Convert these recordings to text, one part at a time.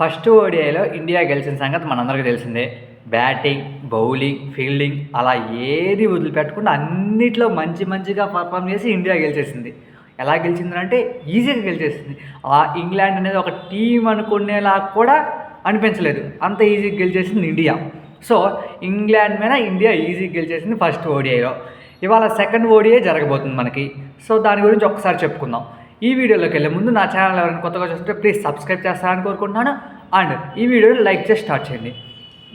First ఓడిఐలో India గెలిచిన సంగతి మనందరికీ తెలిసిందే. బ్యాటింగ్, బౌలింగ్, ఫీల్డింగ్ అలా ఏది వదిలిపెట్టకుండా అన్నిట్లో మంచిగా పర్ఫామ్ చేసి ఇండియా గెలిచేసింది. ఎలా గెలిచిందంటే ఈజీగా గెలిచేసింది. ఆ ఇంగ్లాండ్ అనేది ఒక టీం అనుకునేలా కూడా అనిపించలేదు, అంత ఈజీగా గెలిచేసింది ఇండియా. సో ఇంగ్లాండ్ మీద ఇండియా ఈజీగా గెలిచేసింది ఫస్ట్ ఓడిఐలో. ఇవాళ సెకండ్ ఓడిఐ జరగబోతుంది మనకి. సో దాని గురించి ఒకసారి చెప్పుకుందాం. ఈ వీడియోలోకి వెళ్ళే ముందు నా ఛానల్ ఎవరైనా కొత్తగా చూస్తుంటే ప్లీజ్ సబ్స్క్రైబ్ చేస్తారని కోరుకుంటున్నాను. అండ్ ఈ వీడియోని లైక్ చేసి స్టార్ట్ చేయండి.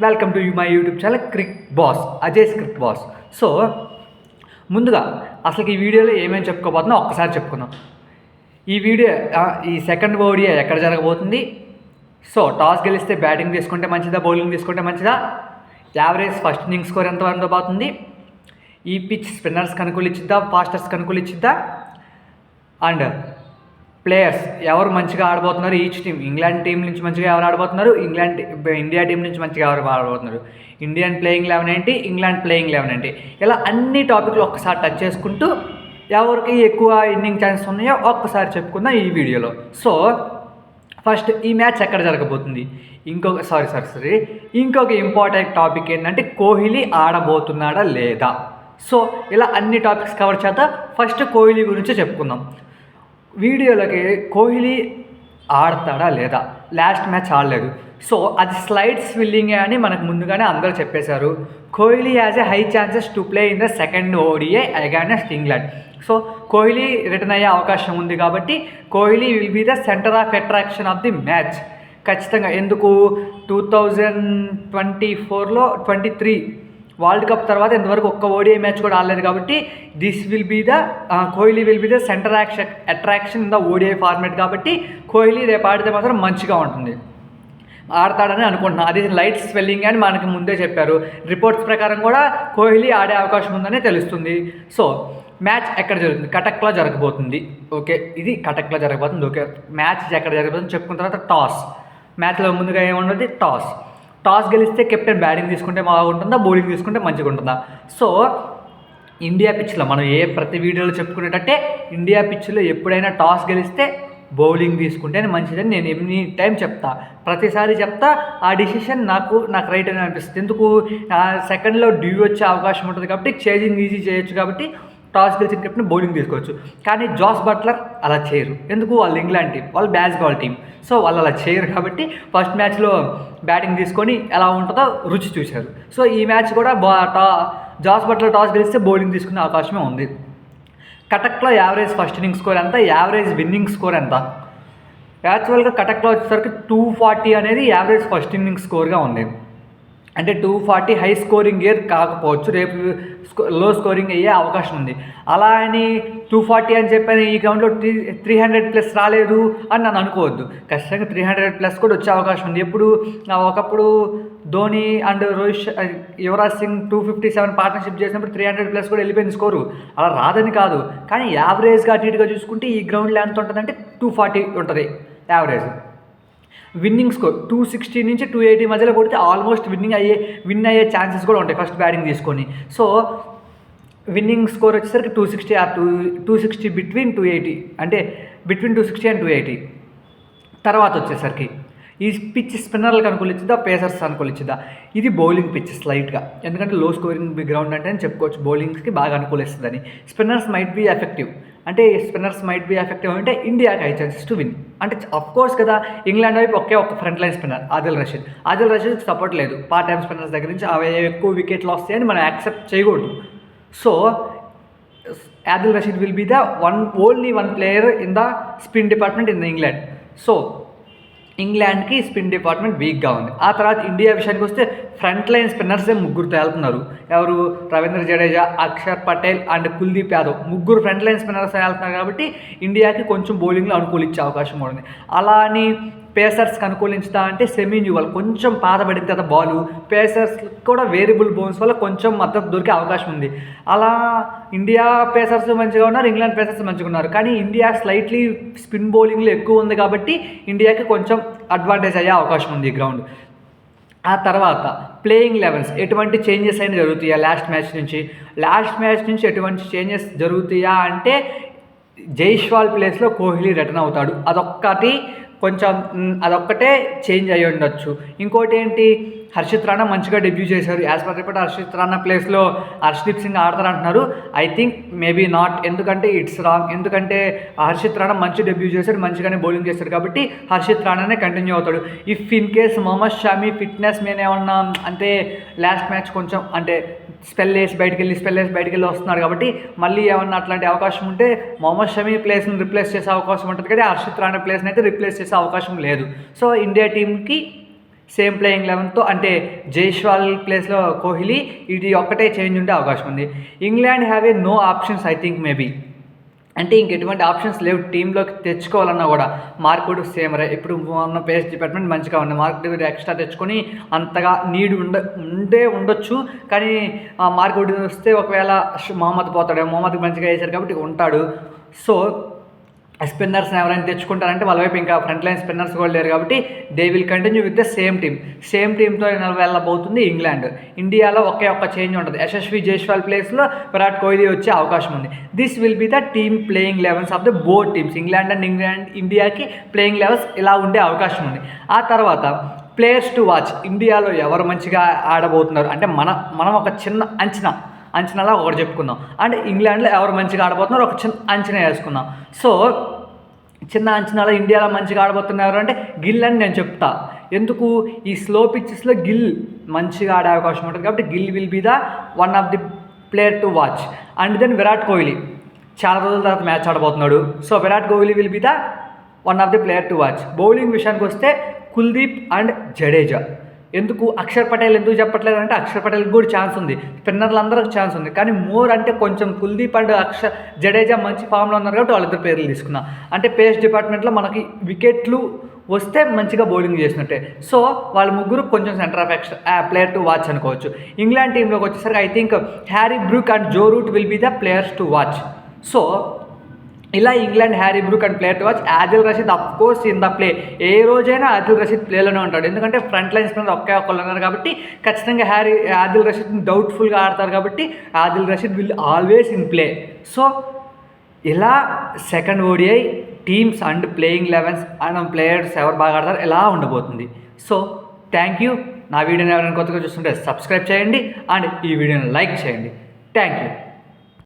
Welcome to my YouTube channel cricket boss, Ajay cricket boss. So ముందుగా అసలు ఈ వీడియోలో ఏమేమి చెప్పుకోబోతున్నా ఒక్కసారి చెప్పుకుందాం. ఈ సెకండ్ ఓడిఐ ఎక్కడ జరగబోతుంది, సో టాస్ గెలిస్తే బ్యాటింగ్ తీసుకుంటే మంచిదా, బౌలింగ్ తీసుకుంటే మంచిదా, యావరేజ్ ఫస్ట్ ఇన్నింగ్స్ స్కోర్ ఎంత ఉండబోతుంది, ఈ పిచ్ స్పిన్నర్స్కి అనుకూలించిద్దా, ఫాస్టర్స్కి అనుకూలించిద్దా, అండ్ ప్లేయర్స్ ఎవరు మంచిగా ఆడబోతున్నారు, ఈచ్ టీం ఇంగ్లాండ్ టీం నుంచి మంచిగా ఎవరు ఆడబోతున్నారు, ఇండియా టీం నుంచి మంచిగా ఎవరు ఆడబోతున్నారు, ఇండియన్ ప్లేయింగ్ 11 ఏంటి, ఇంగ్లాండ్ ప్లేయింగ్ 11 ఏంటి, ఇలా అన్ని టాపిక్లు ఒక్కసారి టచ్ చేసుకుంటూ ఎవరికి ఎక్కువ ఇన్నింగ్ ఛాన్సెస్ ఉన్నాయో ఒక్కసారి చెప్పుకుందాం ఈ వీడియోలో. సో ఫస్ట్ ఈ మ్యాచ్ ఎక్కడ జరగబోతుంది, ఇంకొక ఇంపార్టెంట్ టాపిక్ ఏంటంటే కోహ్లీ ఆడబోతున్నాడా లేదా. సో ఇలా అన్ని టాపిక్స్ కవర్ చేద్దాం. ఫస్ట్ కోహ్లీ గురించి చెప్పుకుందాం. వీడియోలోకి కోహ్లీ ఆడతాడా లేదా, లాస్ట్ మ్యాచ్ ఆడలేదు, సో అది స్లైడ్ స్విల్లింగే అని మనకు ముందుగానే అందరూ చెప్పేశారు. Kohli has a high chances to play in the second ODI against England. So Kohli return అయ్యే అవకాశం ఉంది కాబట్టి Kohli will be the centre of attraction of the match ఖచ్చితంగా. ఎందుకు 2024లో 23 వరల్డ్ కప్ తర్వాత ఇంతవరకు ఒక్క ఓడిఐ మ్యాచ్ కూడా ఆడలేదు కాబట్టి Kohli will be the centre attraction in the ODI format కాబట్టి కోహ్లీ రేపు ఆడితే మాత్రం మంచిగా ఉంటుంది, ఆడతాడని అనుకుంటున్నాను. అది లైట్ స్వెల్లింగ్ అని మనకి ముందే చెప్పారు. రిపోర్ట్స్ ప్రకారం కూడా కోహ్లీ ఆడే అవకాశం ఉందని తెలుస్తుంది. సో మ్యాచ్ ఎక్కడ జరుగుతుంది, కటక్లో జరగబోతుంది. ఓకే, ఇది కటక్లో జరగబోతుంది. ఓకే, మ్యాచ్ ఎక్కడ జరగబోతుంది చెప్పుకున్న తర్వాత టాస్. మ్యాచ్లో ముందుగా ఏముంటుంది, టాస్ గెలిస్తే కెప్టెన్ బ్యాటింగ్ తీసుకుంటే బాగుంటుందా, బౌలింగ్ తీసుకుంటే మంచిగా ఉంటుందా. సో ఇండియా పిచ్లో మనం ప్రతి వీడియోలో చెప్పుకునేటట్టే ఇండియా పిచ్లో ఎప్పుడైనా టాస్ గెలిస్తే బౌలింగ్ తీసుకుంటేనే మంచిదని నేను ఎన్ని టైం చెప్తా, ప్రతిసారి చెప్తా. ఆ డిసిషన్ నాకు రైట్ అని అనిపిస్తుంది. ఎందుకు, సెకండ్లో డ్యూ వచ్చే అవకాశం ఉంటుంది కాబట్టి చేజింగ్ ఈజీ చేయొచ్చు కాబట్టి టాస్ గెలిచిన కెప్టెన్ బౌలింగ్ తీసుకోవచ్చు. కానీ జాస్ బట్లర్ అలా చేయరు. ఎందుకు, వాళ్ళు ఇంగ్లాండ్ టీం, వాళ్ళు బాల్ టీం, సో వాళ్ళు అలా చేయరు కాబట్టి ఫస్ట్ మ్యాచ్లో బ్యాటింగ్ తీసుకొని ఎలా ఉంటుందో రుచి చూశారు. సో ఈ మ్యాచ్ కూడా జాస్ బట్లర్ టాస్ గెలిస్తే బౌలింగ్ తీసుకునే అవకాశమే ఉంది. కటక్లో యావరేజ్ ఫస్ట్ ఇన్నింగ్ స్కోర్ ఎంత, యావరేజ్ విన్నింగ్ స్కోర్ ఎంత. యాక్చువల్గా కటక్లో వచ్చేసరికి 240 అనేది యావరేజ్ ఫస్ట్ ఇన్నింగ్ స్కోర్గా ఉంది. అంటే 240 హై స్కోరింగ్ ఇయర్ కాకపోవచ్చు, రేపు లో స్కోరింగ్ అయ్యే అవకాశం ఉంది. అలా అని 240 అని చెప్పని ఈ గ్రౌండ్లో 300+ రాలేదు అని నన్ను అనుకోవద్దు. ఖచ్చితంగా 300+ కూడా వచ్చే అవకాశం ఉంది. ఒకప్పుడు ధోని అండ్ యువరాజ్ సింగ్ 257 పార్ట్నర్షిప్ చేసినప్పుడు 300+ కూడా వెళ్ళిపోయింది స్కోరు. అలా రాదని కాదు, కానీ యావరేజ్గా అటు ఇటుగా చూసుకుంటే ఈ గ్రౌండ్లో ఎంత ఉంటుందంటే 240 ఉంటుంది యావరేజ్. విన్నింగ్ స్కోర్ 260 నుంచి 280 మధ్యలో కొడితే ఆల్మోస్ట్ విన్ అయ్యే ఛాన్సెస్ కూడా ఉంటాయి ఫస్ట్ బ్యాటింగ్ తీసుకొని. సో విన్నింగ్ స్కోర్ వచ్చేసరికి 260 బిట్వీన్ 280, అంటే బిట్వీన్ 260 అండ్ 280. తర్వాత వచ్చేసరికి ఈ పిచ్ స్పిన్నర్లకు అనుకూలించిద్దా, పేసర్స్ అనుకూలించిద్దా. ఇది బౌలింగ్ పిచ్ స్లైట్గా, ఎందుకంటే లో స్కోరింగ్ గ్రౌండ్ అంటే అని చెప్పుకోవచ్చు, బౌలింగ్స్కి బాగా అనుకూలిస్తుందని. స్పిన్నర్స్ మైట్ బీ ఎఫెక్టివ్ అంటే అంటే ఇండియాకి హై ఛాన్సెస్ టు విన్. అంటే అఫ్కోర్స్ కదా, ఇంగ్లాండ్ వైపు ఒక్క front line spinner Adil Rashid support లేదు. పార్ట్ టైమ్ స్పిన్నర్స్ దగ్గర నుంచి అవి ఎక్కువ వికెట్లు వస్తాయని మనం యాక్సెప్ట్ చేయకూడదు. So Adil Rashid will be the only one player in the spin department in the England. So ఇంగ్లాండ్కి స్పిన్ డిపార్ట్మెంట్ వీక్గా ఉంది. ఆ తర్వాత ఇండియా విషయానికి వస్తే ఫ్రంట్ లైన్ స్పిన్నర్సే ముగ్గురు తేలుతున్నారు. ఎవరు, రవీంద్ర జడేజా, అక్షర్ పటేల్ అండ్ కుల్దీప్ యాదవ్, ముగ్గురు ఫ్రంట్ లైన్ స్పిన్నర్స్ వెళ్తున్నారు కాబట్టి ఇండియాకి కొంచెం బౌలింగ్లో అనుకూలించే అవకాశం ఉంది. అలా అని పేసర్స్కి అనుకూలించుతా అంటే సెమీ న్యూవల్ కొంచెం పాతబడిన తర్వాత బాలు, పేసర్స్ కూడా వేరియబుల్ బౌన్స్ వల్ల కొంచెం మద్దతు దొరికే అవకాశం ఉంది. అలా ఇండియా పేసర్స్ మంచిగా ఉన్నారు, ఇంగ్లాండ్ పేసర్స్ మంచిగా ఉన్నారు. కానీ ఇండియా స్లైట్లీ స్పిన్ బౌలింగ్లో ఎక్కువ ఉంది కాబట్టి ఇండియాకి కొంచెం అడ్వాంటేజ్ అయ్యే అవకాశం ఉంది ఈ గ్రౌండ్. ఆ తర్వాత ప్లేయింగ్ 11 ఎటువంటి చేంజెస్ అయినా జరుగుతాయా లాస్ట్ మ్యాచ్ నుంచి ఎటువంటి చేంజెస్ జరుగుతాయా అంటే జైస్వాల్ ప్లేస్లో కోహ్లీ రిటర్న్ అవుతాడు. అదొక్కటి కొంచెం అదొక్కటే చేంజ్ అయ్యి ఉండొచ్చు. ఇంకోటి ఏంటి, హర్షిత్ రాణా మంచిగా డెబ్యూ చేశారు. As per report Harshit Rana ప్లేస్లో హర్షదీప్ సింగ్ ఆడతారంటున్నారు. ఐ థింక్ మేబీ నాట్, ఎందుకంటే ఇట్స్ రాంగ్. ఎందుకంటే హర్షిత్ రాణా మంచి డెబ్యూ చేశాడు, మంచిగానే బౌలింగ్ చేశాడు కాబట్టి హర్షిత్ రాణానే కంటిన్యూ అవుతాడు. If in case Mohammed Shami fitness మీద ఏమన్నా అంటే లాస్ట్ మ్యాచ్ కొంచెం అంటే స్పెల్ వేసి బయటికి వెళ్ళి వస్తున్నాడు కాబట్టి మళ్ళీ ఏమన్నా అట్లాంటి అవకాశం ఉంటే మొహమ్మద్ షమి ప్లేస్ని రిప్లేస్ చేసే అవకాశం ఉంటుంది, కానీ హర్షిత్ రాణా ప్లేస్ని అయితే రిప్లేస్ చేసే అవకాశం లేదు. సో ఇండియా టీంకి సేమ్ ప్లేయింగ్ 11తో అంటే జైస్వాల్ ప్లేస్లో కోహ్లీ, ఇది ఒక్కటే చేంజ్ ఉండే అవకాశం ఉంది. England have a no options I think maybe, అంటే ఇంకెటువంటి ఆప్షన్స్ లేవు టీంలోకి తెచ్చుకోవాలన్నా కూడా. మార్కుడు సేమ్ ఇప్పుడు ఉన్న పేస్ డిపార్ట్మెంట్ మంచిగా ఉంది, మార్కుడు ఎక్స్ట్రా తెచ్చుకొని అంతగా నీడ్ ఉండొచ్చు, కానీ మార్కుడు వస్తే ఒకవేళ మొహమ్మద్ పోతాడు, మొహమ్మద్కి మంచిగా వేశారు కాబట్టి ఉంటాడు. సో స్పిన్నర్స్ని ఎవరైనా తెచ్చుకుంటారంటే వాళ్ళ వైపు ఇంకా ఫ్రంట్ లైన్ స్పిన్నర్స్ కూడా లేరు కాబట్టి they will continue with the same టీమ్తో వెళ్ళబోతుంది ఇంగ్లాండ్. ఇండియాలో ఒక్క చేంజ్ ఉంటుంది, యశస్వి జైస్వాల్ ప్లేస్లో విరాట్ కోహ్లీ వచ్చే అవకాశం ఉంది. This will be the team playing 11s of the both teams. England and ఇండియాకి ప్లేయింగ్ 11s ఇలా ఉండే అవకాశం ఉంది. ఆ తర్వాత ప్లేయర్స్ టు వాచ్, ఇండియాలో ఎవరు మంచిగా ఆడబోతున్నారు అంటే మనం ఒక చిన్న అంచనాలా ఒకటి చెప్పుకుందాం, అండ్ ఇంగ్లాండ్లో ఎవరు మంచిగా ఆడబోతున్నారు ఒక చిన్న అంచనా వేసుకుందాం. సో చిన్న అంచనాలో ఇండియాలో మంచిగా ఆడబోతున్నారు అంటే గిల్ అని నేను చెప్తా. ఎందుకు, ఈ స్లో పిచ్చెస్లో గిల్ మంచిగా ఆడే అవకాశం ఉంటుంది కాబట్టి Gill will be the one of the player to watch. And then Virat Kohli చాలా రోజుల తర్వాత మ్యాచ్ ఆడబోతున్నాడు. So Virat Kohli will be the one of the player to watch. Bowling విషయానికి వస్తే కుల్దీప్ అండ్ జడేజా. ఎందుకు అక్షర్ పటేల్ ఎందుకు చెప్పట్లేదు అంటే అక్షర్ పటేల్కి కూడా ఛాన్స్ ఉంది, స్పిన్నర్లందరికీ ఛాన్స్ ఉంది, కానీ మోర్ అంటే కొంచెం కుల్దీప్ అండ్ జడేజా మంచి ఫామ్లో ఉన్నారు కాబట్టి వాళ్ళిద్దరు పేర్లు తీసుకున్నాం. అంటే పేస్ డిపార్ట్మెంట్లో మనకి వికెట్లు వస్తే మంచిగా బౌలింగ్ చేసినట్టే. సో వాళ్ళ ముగ్గురు కొంచెం centre of player to watch అనుకోవచ్చు. ఇంగ్లాండ్ టీంలోకి వచ్చేసరికి I think Harry Brook and Joe Root will be the players to watch. So ఇలా England Harry Brook and player to watch. Adil Rashid of course in the play, ఏ రోజైనా ఆదిల్ రషీద్ ప్లేలోనే ఉంటాడు, ఎందుకంటే front lines మీద ఒక్కళ్ళు ఉన్నారు కాబట్టి ఖచ్చితంగా ఆదిల్ రషీద్ డౌట్ఫుల్గా ఆడతారు కాబట్టి Adil Rashid will always in play. So ఇలా second ODI teams and playing 11s and players ఎవరు బాగా ఆడతారు ఎలా ఉండబోతుంది. So thank you. నా వీడియోని ఎవరైనా కొత్తగా చూస్తుంటే సబ్స్క్రైబ్ చేయండి అండ్ ఈ వీడియోని లైక్ చేయండి. Thank you.